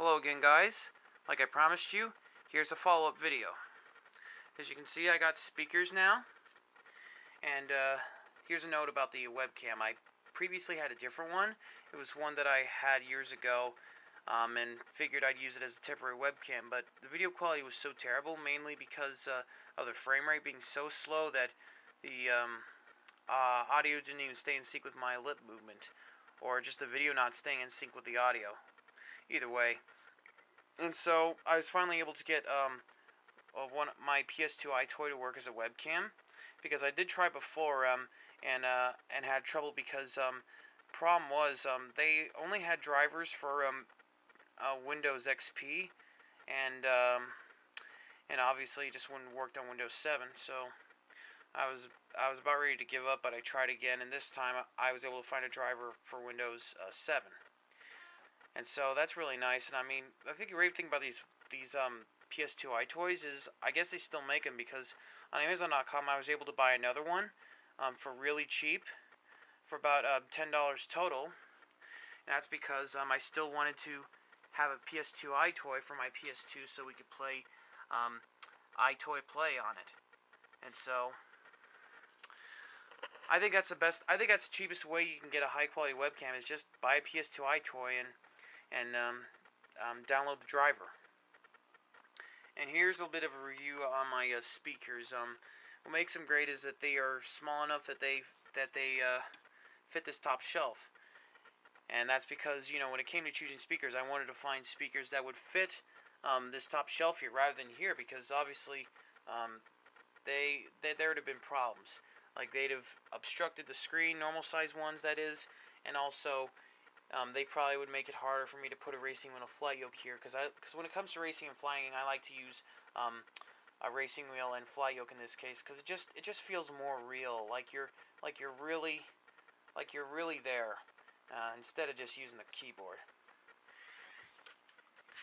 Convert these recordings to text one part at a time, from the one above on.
Hello again, guys. Like I promised you, here's a follow-up video. As you can see, I got speakers now. And here's a note about the webcam. I previously had a different one. It was one that I had years ago and figured I'd use it as a temporary webcam. But the video quality was so terrible, mainly because of the frame rate being so slow that the audio didn't even stay in sync with my lip movement. Or just the video not staying in sync with the audio. Either way. And so I was finally able to get my PS2 iToy to work as a webcam, because I did try before and had trouble because problem was they only had drivers for Windows XP, and obviously it just wouldn't work on Windows 7. So I was about ready to give up, but I tried again, and this time I was able to find a driver for Windows 7. And so that's really nice. And I mean, I think the great thing about these PS2 iToys is I guess they still make them, because on Amazon.com I was able to buy another one for really cheap, for about $10 total. And that's because I still wanted to have a PS2 iToy for my PS2 so we could play iToy Play on it. And so I think that's the best. I think that's the cheapest way you can get a high quality webcam, is just buy a PS2 iToy and download the driver. And here's a bit of a review on my speakers. What makes them great is that they are small enough that they fit this top shelf. And that's because, you know, when it came to choosing speakers, I wanted to find speakers that would fit this top shelf here rather than here, because obviously there would have been problems. Like, they'd have obstructed the screen, normal size ones that is, and also they probably would make it harder for me to put a racing wheel and a flight yoke here, because when it comes to racing and flying, I like to use a racing wheel and flight yoke in this case, because it just feels more real, like you're really there, instead of just using the keyboard.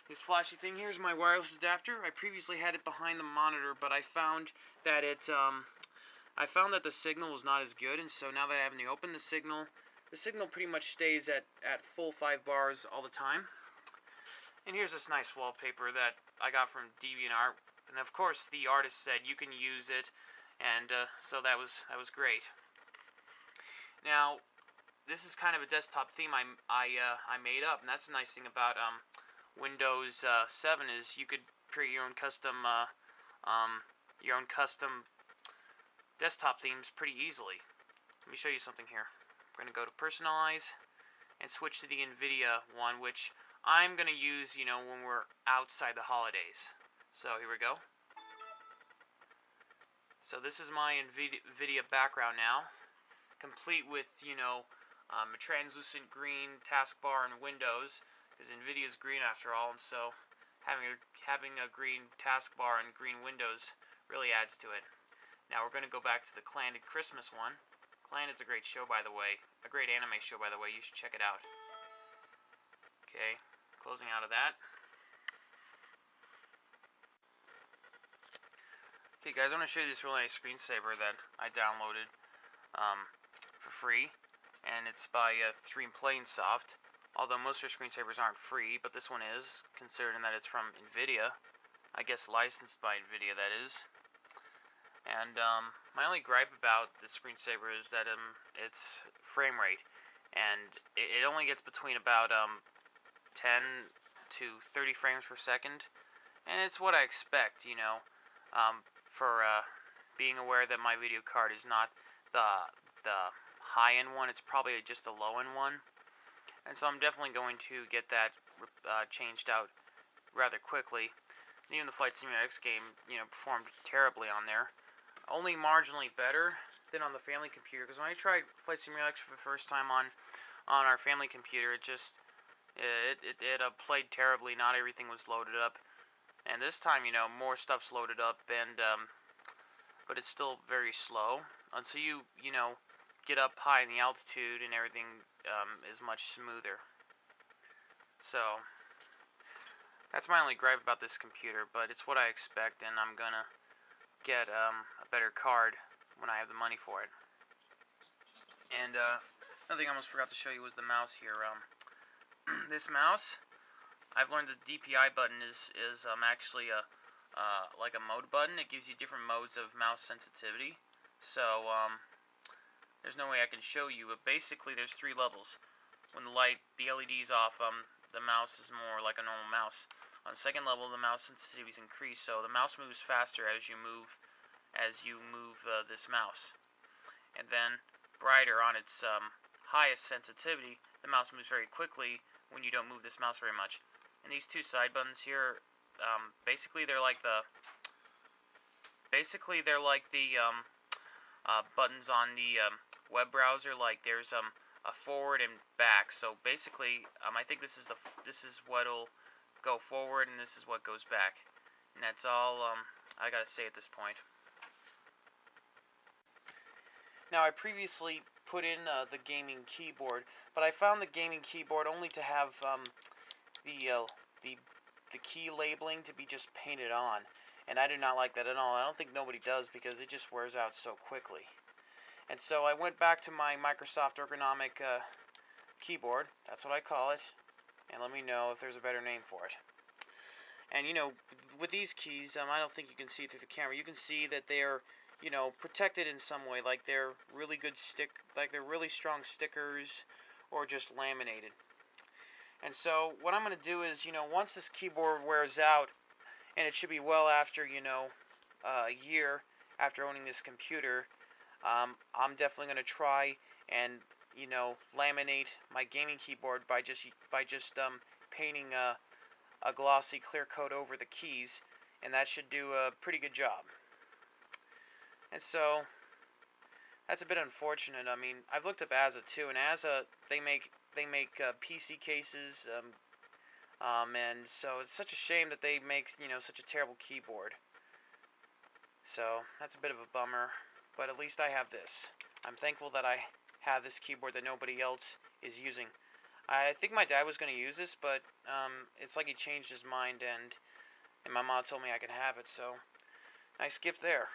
This flashy thing here is my wireless adapter. I previously had it behind the monitor, but I found that the signal was not as good, and so now that I have it open, the signal pretty much stays at full 5 bars all the time. And here's this nice wallpaper that I got from DeviantArt, and of course the artist said you can use it, and so that was great. Now, this is kind of a desktop theme I made up, and that's the nice thing about Windows 7 is you could create your own custom desktop themes pretty easily. Let me show you something here. We're going to go to Personalize and switch to the NVIDIA one, which I'm going to use, you know, when we're outside the holidays. So here we go. So this is my NVIDIA background now, complete with, you know, a translucent green taskbar in Windows, because NVIDIA's green after all, and so having a green taskbar and green windows really adds to it. Now we're going to go back to the Clandid Christmas one. Clan is a great show, by the way. A great anime show, by the way. You should check it out. Okay, closing out of that. Okay, guys, I want to show you this really nice screensaver that I downloaded for free. And it's by 3Planesoft. Although most of their screensavers aren't free, but this one is, considering that it's from NVIDIA. I guess licensed by NVIDIA, that is. And my only gripe about the screensaver is that its frame rate, and it only gets between about 10 to 30 frames per second, and it's what I expect, you know, for being aware that my video card is not the high-end one. It's probably just a low-end one, and so I'm definitely going to get that changed out rather quickly. And even the Flight Simulator X game, you know, performed terribly on there. Only marginally better than on the family computer, because when I tried Flight Simulator X for the first time on our family computer, it played terribly. Not everything was loaded up, and this time, you know, more stuff's loaded up, and but it's still very slow until you know, get up high in the altitude, and everything is much smoother. So that's my only gripe about this computer, but it's what I expect, and I'm gonna get a better card when I have the money for it. And another thing I almost forgot to show you was the mouse here. This mouse I've learned the DPI button is actually a like a mode button. It gives you different modes of mouse sensitivity. So there's no way I can show you, but basically there's 3 levels. When the LED's off, the mouse is more like a normal mouse. On the second level, the mouse sensitivity is increased, so the mouse moves faster as you move this mouse. And then brighter on its highest sensitivity, the mouse moves very quickly when you don't move this mouse very much. And these 2 side buttons here, basically they're like the buttons on the web browser. Like there's a forward and back. So basically, I think this is what'll go forward, and this is what goes back. And that's all I gotta say at this point. Now, I previously put in the gaming keyboard, but I found the gaming keyboard only to have the key labeling to be just painted on, and I do not like that at all. I don't think nobody does, because it just wears out so quickly. And so I went back to my Microsoft ergonomic keyboard. That's what I call it, and let me know if there's a better name for it. And with these keys, I don't think you can see it through the camera. You can see that they're protected in some way, like they're really really strong stickers, or just laminated. And so what I'm going to do is, once this keyboard wears out, and it should be well after, a year after owning this computer, I'm definitely going to try and, laminate my gaming keyboard by just painting a glossy clear coat over the keys, and that should do a pretty good job. And so that's a bit unfortunate. I mean, I've looked up Asa too, and Asa they make PC cases, and so it's such a shame that they make such a terrible keyboard. So that's a bit of a bummer, but at least I have this. I'm thankful that I have this keyboard that nobody else is using. I think my dad was going to use this, but it's like he changed his mind, and my mom told me I could have it, so nice gift there.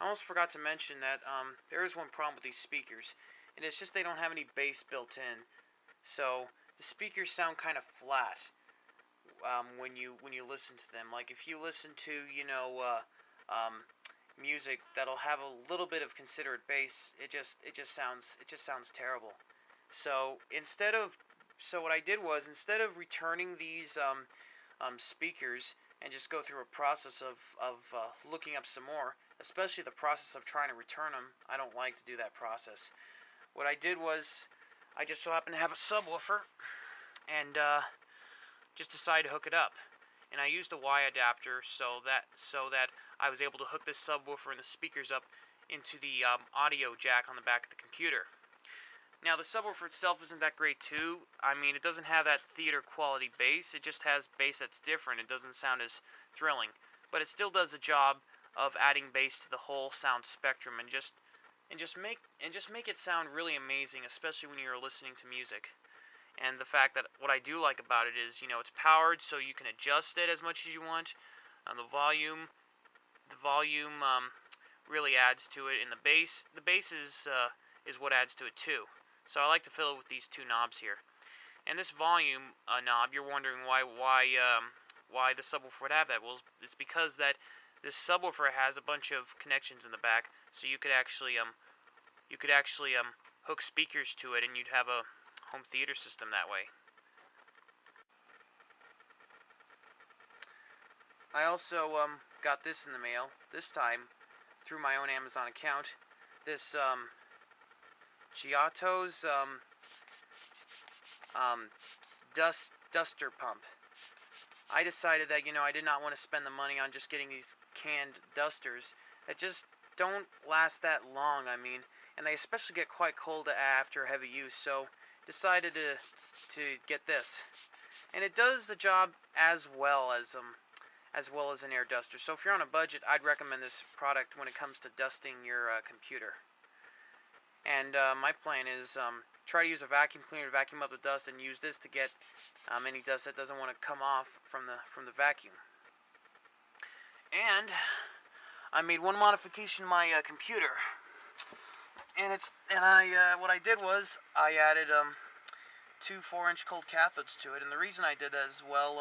I almost forgot to mention that there is one problem with these speakers, and it's just they don't have any bass built in. So the speakers sound kind of flat when you listen to them. Like if you listen to music that'll have a little bit of considerate bass, it just sounds terrible. So what I did was, instead of returning these speakers and just go through a process of looking up some more, especially the process of trying to return them, I don't like to do that process. What I did was, I just so happened to have a subwoofer, and just decided to hook it up. And I used a Y adapter so that I was able to hook this subwoofer and the speakers up into the audio jack on the back of the computer. Now, the subwoofer itself isn't that great too. I mean, it doesn't have that theater quality bass. It just has bass that's different. It doesn't sound as thrilling, but it still does the job of adding bass to the whole sound spectrum, and just make it sound really amazing, especially when you're listening to music. And the fact that what I do like about it is, it's powered, so you can adjust it as much as you want. The volume really adds to it, and the bass is what adds to it too. So I like to fiddle with these 2 knobs here. And this volume knob, you're wondering why the subwoofer would have that. Well, it's because that this subwoofer has a bunch of connections in the back, so you could actually hook speakers to it, and you'd have a home theater system that way. I also got this in the mail, this time through my own Amazon account. This Giotto's duster pump. I decided that, I did not want to spend the money on just getting these canned dusters that just don't last that long, and they especially get quite cold after heavy use, so decided to get this. And it does the job as well as an air duster. So if you're on a budget, I'd recommend this product when it comes to dusting your computer. And my plan is try to use a vacuum cleaner to vacuum up the dust, and use this to get any dust that doesn't want to come off from the vacuum. And I made one modification to my computer, and what I did was I added two 4-inch cold cathodes to it, and the reason I did that is, well,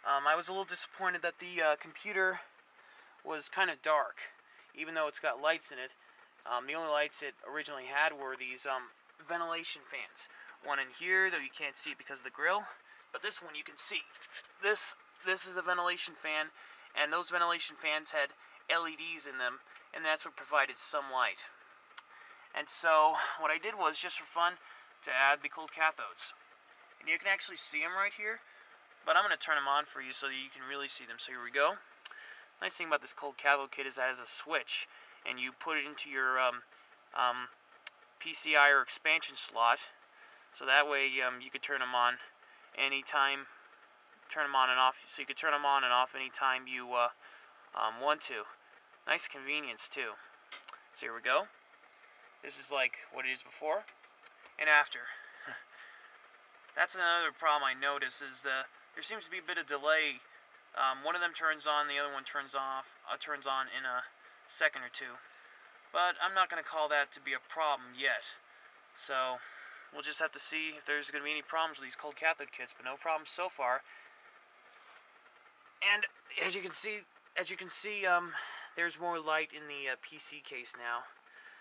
I was a little disappointed that the computer was kind of dark, even though it's got lights in it. The only lights it originally had were these ventilation fans. One in here, though you can't see it because of the grill, but this one you can see. This is a ventilation fan, and those ventilation fans had LEDs in them, and that's what provided some light. And so what I did was, just for fun, to add the cold cathodes. And you can actually see them right here, but I'm going to turn them on for you so that you can really see them. So here we go. Nice thing about this cold cathode kit is that it has a switch, and you put it into your PCI or expansion slot, so that way you could turn them on anytime, turn them on and off, so you could turn them on and off anytime you want to. Nice convenience too. So here we go. This is like what it is before and after. That's another problem I notice, is there seems to be a bit of delay. One of them turns on, the other one turns on in a second or two. But I'm not going to call that to be a problem yet. So we'll just have to see if there's going to be any problems with these cold cathode kits, but no problems so far. And as you can see, there's more light in the PC case now.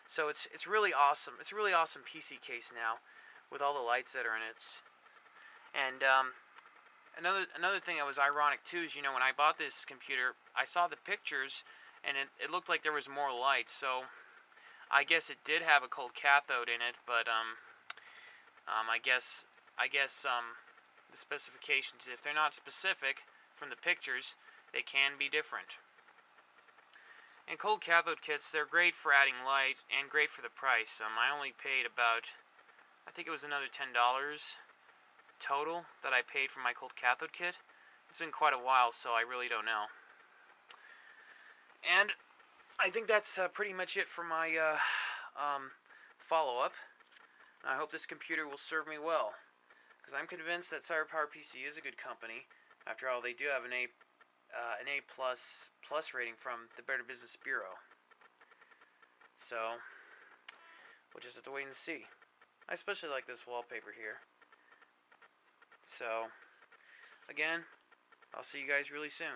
So it's really awesome. It's a really awesome PC case now, with all the lights that are in it. And another thing that was ironic too is, when I bought this computer, I saw the pictures, and it looked like there was more light. So I guess it did have a cold cathode in it, but I guess the specifications, if they're not specific from the pictures, they can be different. And cold cathode kits, they're great for adding light and great for the price. I only paid about, I think it was another $10 total that I paid for my cold cathode kit. It's been quite a while, so I really don't know. And I think that's pretty much it for my follow-up. I hope this computer will serve me well, because I'm convinced that CyberPower PC is a good company. After all, they do have an A+ rating from the Better Business Bureau. So we'll just have to wait and see. I especially like this wallpaper here. So again, I'll see you guys really soon.